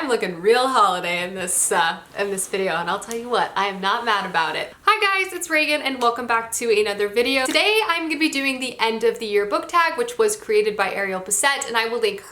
am looking real holiday in this video, and I'll tell you what, I am not mad about it. Hi guys, it's Reagan and welcome back to another video. Today I'm going to be doing the end of the year book tag, which was created by Ariel Bissett, and I will link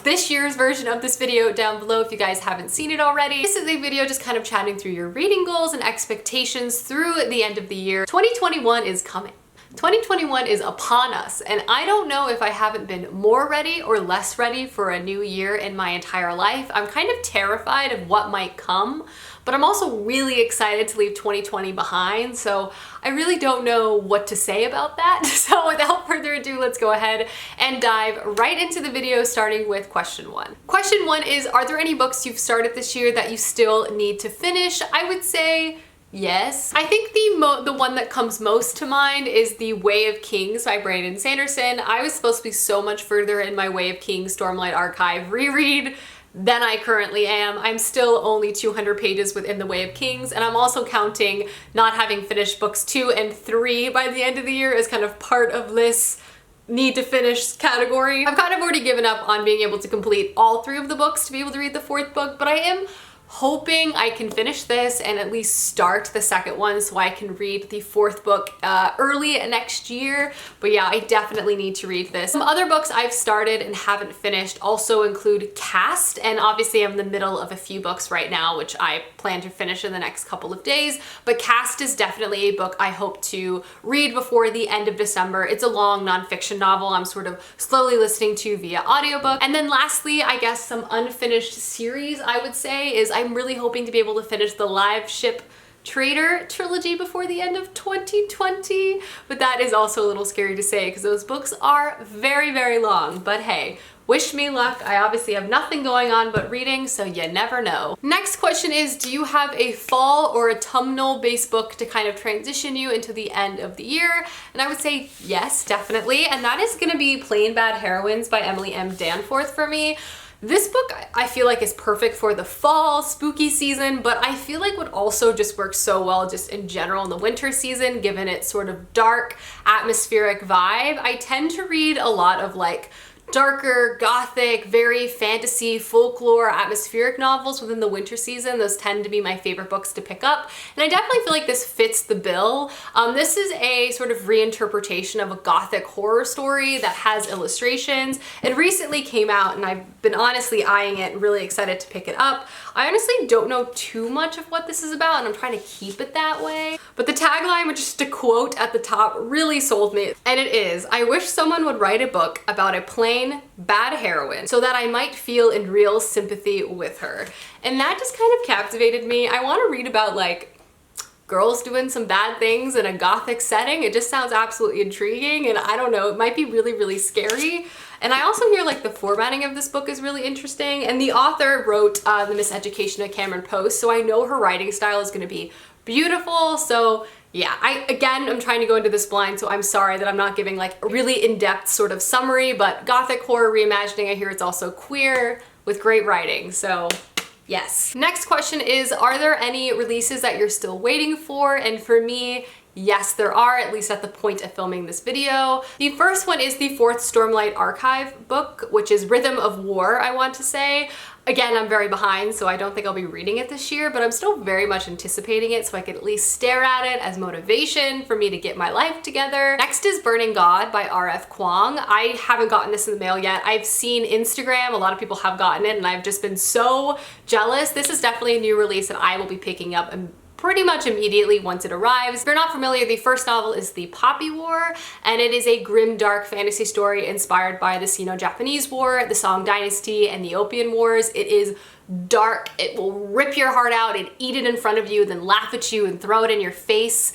this year's version of this video down below if you guys haven't seen it already. This is a video just kind of chatting through your reading goals and expectations through the end of the year. 2021 is coming. 2021 is upon us, and I don't know if I haven't been more ready or less ready for a new year in my entire life. I'm kind of terrified of what might come, but I'm also really excited to leave 2020 behind, so I really don't know what to say about that. So without further ado, let's go ahead and dive right into the video, starting with question one. Question one is, are there any books you've started this year that you still need to finish? I would say yes. I think the one that comes most to mind is The Way of Kings by Brandon Sanderson. I was supposed to be so much further in my Way of Kings Stormlight Archive reread than I currently am. I'm still only 200 pages within The Way of Kings, and I'm also counting not having finished books 2 and 3 by the end of the year as kind of part of this need to finish category. I've kind of already given up on being able to complete all 3 of the books to be able to read the 4th book, but I am hoping I can finish this and at least start the 2nd one so I can read the 4th book early next year. But yeah, I definitely need to read this. Some other books I've started and haven't finished also include Cast, and obviously I'm in the middle of a few books right now which I plan to finish in the next couple of days, but Cast is definitely a book I hope to read before the end of December. It's a long nonfiction novel I'm sort of slowly listening to via audiobook. And then lastly, I guess some unfinished series I would say is I'm really hoping to be able to finish the Live Ship Trader trilogy before the end of 2020, but that is also a little scary to say because those books are very, very long. But hey, wish me luck. I obviously have nothing going on but reading, so you never know. Next question is, do you have a fall or autumnal based book to kind of transition you into the end of the year? And I would say yes, definitely, and that is gonna be Plain Bad Heroines by Emily M. Danforth for me. This book I feel like is perfect for the fall spooky season, but I feel like would also just work so well just in general in the winter season, given its sort of dark atmospheric vibe. I tend to read a lot of like darker, gothic, very fantasy, folklore, atmospheric novels within the winter season. Those tend to be my favorite books to pick up, and I definitely feel like this fits the bill. This is a sort of reinterpretation of a gothic horror story that has illustrations. It recently came out and I've been honestly eyeing it and really excited to pick it up. I honestly don't know too much of what this is about, and I'm trying to keep it that way. But the tagline, which is a quote at the top, really sold me. And it is, "I wish someone would write a book about a plain bad heroine so that I might feel in real sympathy with her." And that just kind of captivated me. I want to read about like girls doing some bad things in a gothic setting. It just sounds absolutely intriguing, and I don't know, it might be really, really scary. And I also hear like the formatting of this book is really interesting, and the author wrote The Miseducation of Cameron Post, so I know her writing style is going to be beautiful. So yeah, I'm trying to go into this blind, so I'm sorry that I'm not giving like a really in-depth sort of summary, but gothic horror reimagining, I hear it's also queer with great writing, so yes. Next question is, are there any releases that you're still waiting for? And for me, yes, there are, at least at the point of filming this video. The first one is the 4th Stormlight Archive book, which is Rhythm of War, I want to say. Again, I'm very behind, so I don't think I'll be reading it this year, but I'm still very much anticipating it so I could at least stare at it as motivation for me to get my life together. Next is Burning God by R.F. Kuang. I haven't gotten this in the mail yet. I've seen Instagram, a lot of people have gotten it, and I've just been so jealous. This is definitely a new release that I will be picking up and pretty much immediately once it arrives. If you're not familiar, the first novel is The Poppy War, and it is a grim, dark fantasy story inspired by the Sino-Japanese War, the Song Dynasty, and the Opium Wars. It is dark. It will rip your heart out and eat it in front of you, then laugh at you and throw it in your face.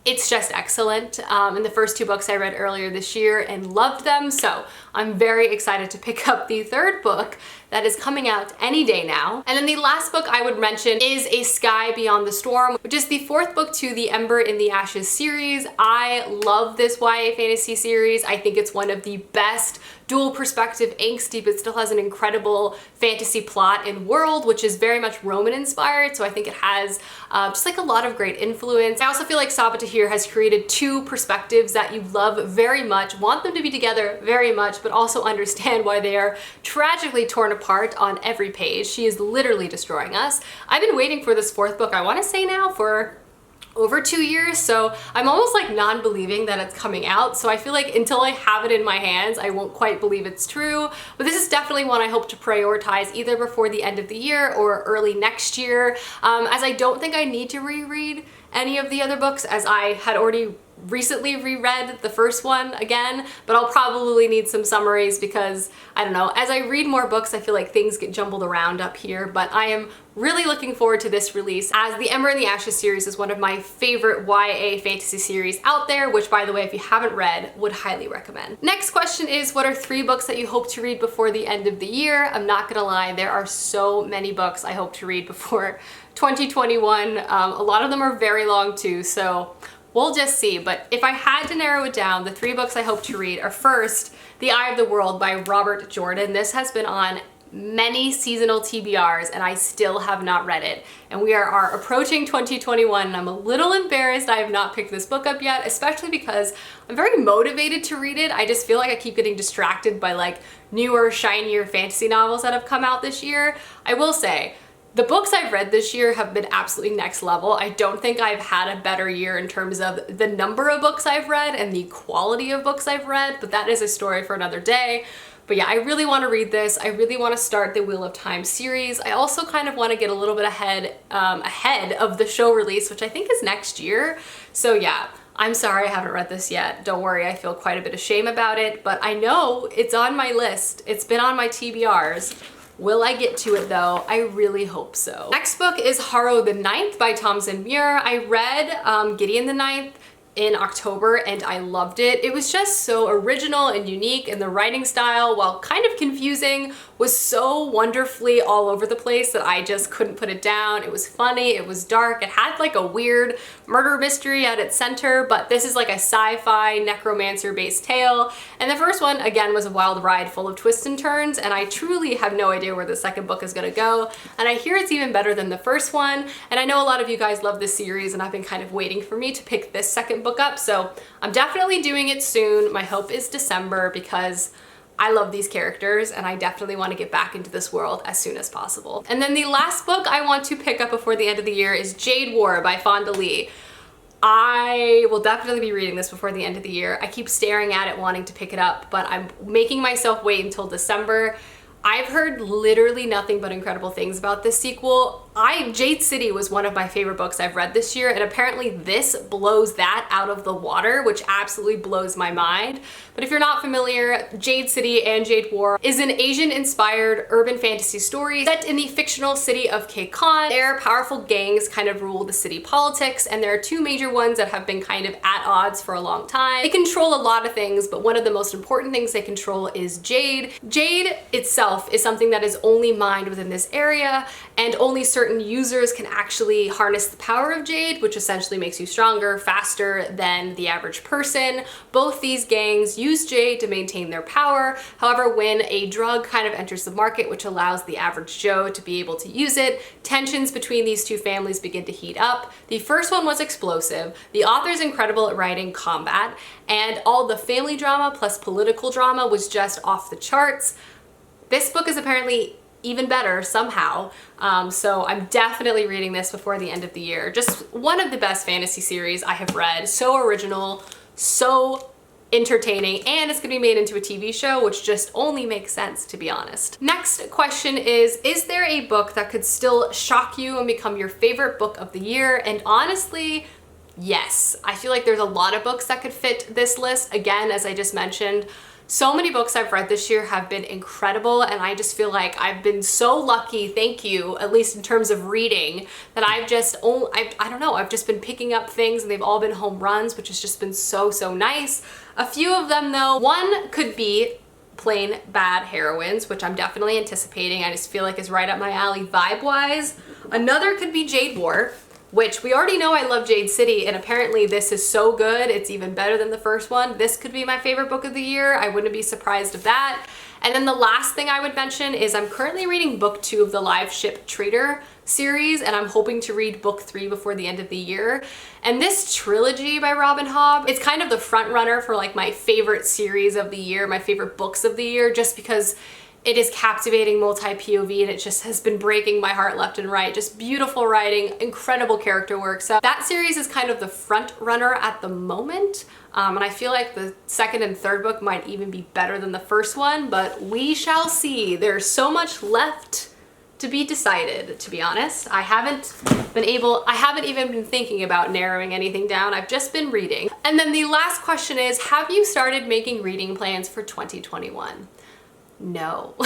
It's just excellent. And the first 2 books I read earlier this year and loved them, so I'm very excited to pick up the 3rd book that is coming out any day now. And then the last book I would mention is A Sky Beyond the Storm, which is the 4th book to the Ember in the Ashes series. I love this YA fantasy series. I think it's one of the best dual perspective angsty, but still has an incredible fantasy plot and world, which is very much Roman inspired. So I think it has just like a lot of great influence. I also feel like Sabaa Tahir has created 2 perspectives that you love very much, want them to be together very much, but also understand why they are tragically torn apart apart on every page. She is literally destroying us. I've been waiting for this fourth book, I want to say now, for over 2 years, so I'm almost like non-believing that it's coming out. So I feel like until I have it in my hands, I won't quite believe it's true. But this is definitely one I hope to prioritize either before the end of the year or early next year, as I don't think I need to reread any of the other books, as I had already recently reread the first one again, but I'll probably need some summaries because, I don't know, as I read more books, I feel like things get jumbled around up here, but I am really looking forward to this release, as the Ember and the Ashes series is one of my favorite YA fantasy series out there, which, by the way, if you haven't read, would highly recommend. Next question is, what are 3 books that you hope to read before the end of the year? I'm not gonna lie, there are so many books I hope to read before 2021. A lot of them are very long too, so we'll just see. But if I had to narrow it down, the 3 books I hope to read are, first, The Eye of the World by Robert Jordan. This has been on many seasonal TBRs and I still have not read it. And we are approaching 2021 and I'm a little embarrassed I have not picked this book up yet, especially because I'm very motivated to read it. I just feel like I keep getting distracted by like newer, shinier fantasy novels that have come out this year. I will say, the books I've read this year have been absolutely next level. I don't think I've had a better year in terms of the number of books I've read and the quality of books I've read, but that is a story for another day. But yeah, I really want to read this. I really want to start the Wheel of Time series. I also kind of want to get a little bit ahead of the show release, which I think is next year. So yeah, I'm sorry I haven't read this yet. Don't worry, I feel quite a bit of shame about it, but I know it's on my list. It's been on my TBRs. Will I get to it though? I really hope so. Next book is Harrow the Ninth by Tamsin Muir. I read Gideon the Ninth in October and I loved it. It was just so original and unique, and the writing style, while kind of confusing, was so wonderfully all over the place that I just couldn't put it down. It was funny, it was dark, it had like a weird murder mystery at its center, but this is like a sci-fi necromancer based tale. And the first one, again, was a wild ride full of twists and turns, and I truly have no idea where the second book is gonna go. And I hear it's even better than the first one. And I know a lot of you guys love this series and I've been kind of waiting for me to pick this second book up, so I'm definitely doing it soon. My hope is December because I love these characters and I definitely want to get back into this world as soon as possible. And then the last book I want to pick up before the end of the year is Jade War by Fonda Lee. I will definitely be reading this before the end of the year. I keep staring at it wanting to pick it up, but I'm making myself wait until December. I've heard literally nothing but incredible things about this sequel. Jade City was one of my favorite books I've read this year, and apparently this blows that out of the water, which absolutely blows my mind. But if you're not familiar, Jade City and Jade War is an Asian-inspired urban fantasy story set in the fictional city of Kekon. Their powerful gangs kind of rule the city politics, and there are 2 major ones that have been kind of at odds for a long time. They control a lot of things, but one of the most important things they control is Jade. Jade itself is something that is only mined within this area, and only certain users can actually harness the power of Jade, which essentially makes you stronger, faster than the average person. Both these gangs use Jade to maintain their power. However, when a drug kind of enters the market, which allows the average Joe to be able to use it, tensions between these 2 families begin to heat up. The first one was explosive. The author's incredible at writing combat, and all the family drama plus political drama was just off the charts. This book is apparently even better somehow, so I'm definitely reading this before the end of the year. Just one of the best fantasy series I have read. So original, so entertaining, and it's gonna be made into a TV show, which just only makes sense, to be honest. Next question is there a book that could still shock you and become your favorite book of the year? And honestly, yes. I feel like there's a lot of books that could fit this list. Again, as I just mentioned, so many books I've read this year have been incredible, and I just feel like I've been so lucky, thank you, at least in terms of reading, that I don't know, I've just been picking up things and they've all been home runs, which has just been so, so nice. A few of them though, one could be Plain Bad Heroines, which I'm definitely anticipating. I just feel like is right up my alley vibe-wise. Another could be Jade War, which we already know I love Jade City, and apparently this is so good, it's even better than the first one. This could be my favorite book of the year. I wouldn't be surprised of that. And then the last thing I would mention is I'm currently reading book 2 of the Live Ship Trader series, and I'm hoping to read book 3 before the end of the year. And this trilogy by Robin Hobb, it's kind of the front runner for like my favorite series of the year, my favorite books of the year, just because It is captivating multi-POV and it just has been breaking my heart left and right. Just beautiful writing, incredible character work. So that series is kind of the front runner at the moment. And I feel like the second and third book might even be better than the first one, but we shall see. There's so much left to be decided, to be honest. I haven't even been thinking about narrowing anything down. I've just been reading. And then the last question is, have you started making reading plans for 2021? No,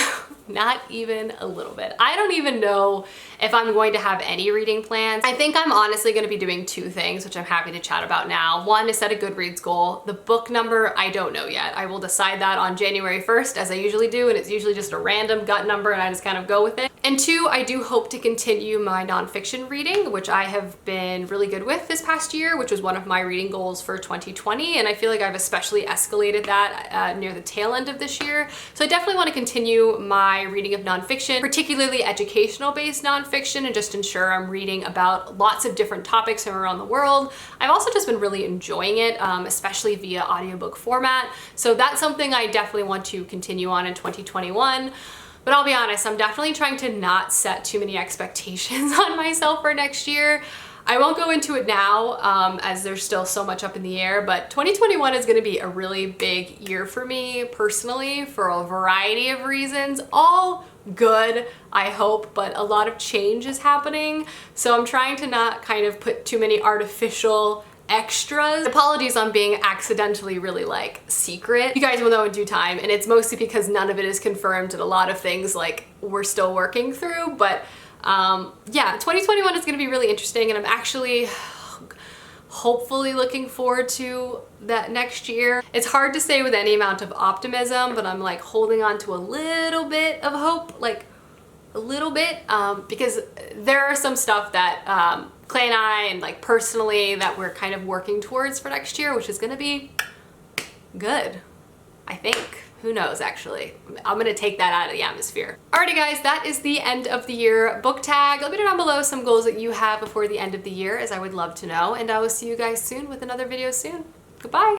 not even a little bit. I don't even know if I'm going to have any reading plans. I think I'm honestly going to be doing two things, which I'm happy to chat about now. One is set a Goodreads goal. The book number, I don't know yet. I will decide that on January 1st, as I usually do, and it's usually just a random gut number and I just kind of go with it. And two, I do hope to continue my nonfiction reading, which I have been really good with this past year, which was one of my reading goals for 2020. And I feel like I've especially escalated that near the tail end of this year. So I definitely want to continue my reading of nonfiction, particularly educational-based nonfiction, and just ensure I'm reading about lots of different topics from around the world. I've also just been really enjoying it, especially via audiobook format. So that's something I definitely want to continue on in 2021. But I'll be honest, I'm definitely trying to not set too many expectations on myself for next year. I won't go into it now as there's still so much up in the air, but 2021 is going to be a really big year for me personally for a variety of reasons. All good, I hope, but a lot of change is happening. So I'm trying to not kind of put too many artificial extras. Apologies on being accidentally really like secret. You guys will know in due time, and it's mostly because none of it is confirmed and a lot of things like we're still working through, but yeah, 2021 is going to be really interesting, and I'm actually hopefully looking forward to that next year. It's hard to say with any amount of optimism, but I'm like holding on to a little bit of hope, like a little bit, because there are some stuff that Clay and I and like personally that we're kind of working towards for next year, which is going to be good, I think. Who knows, actually. I'm gonna take that out of the atmosphere. Alrighty guys, that is the end of the year book tag. Let me know down below some goals that you have before the end of the year, as I would love to know, and I will see you guys soon with another video soon. Goodbye.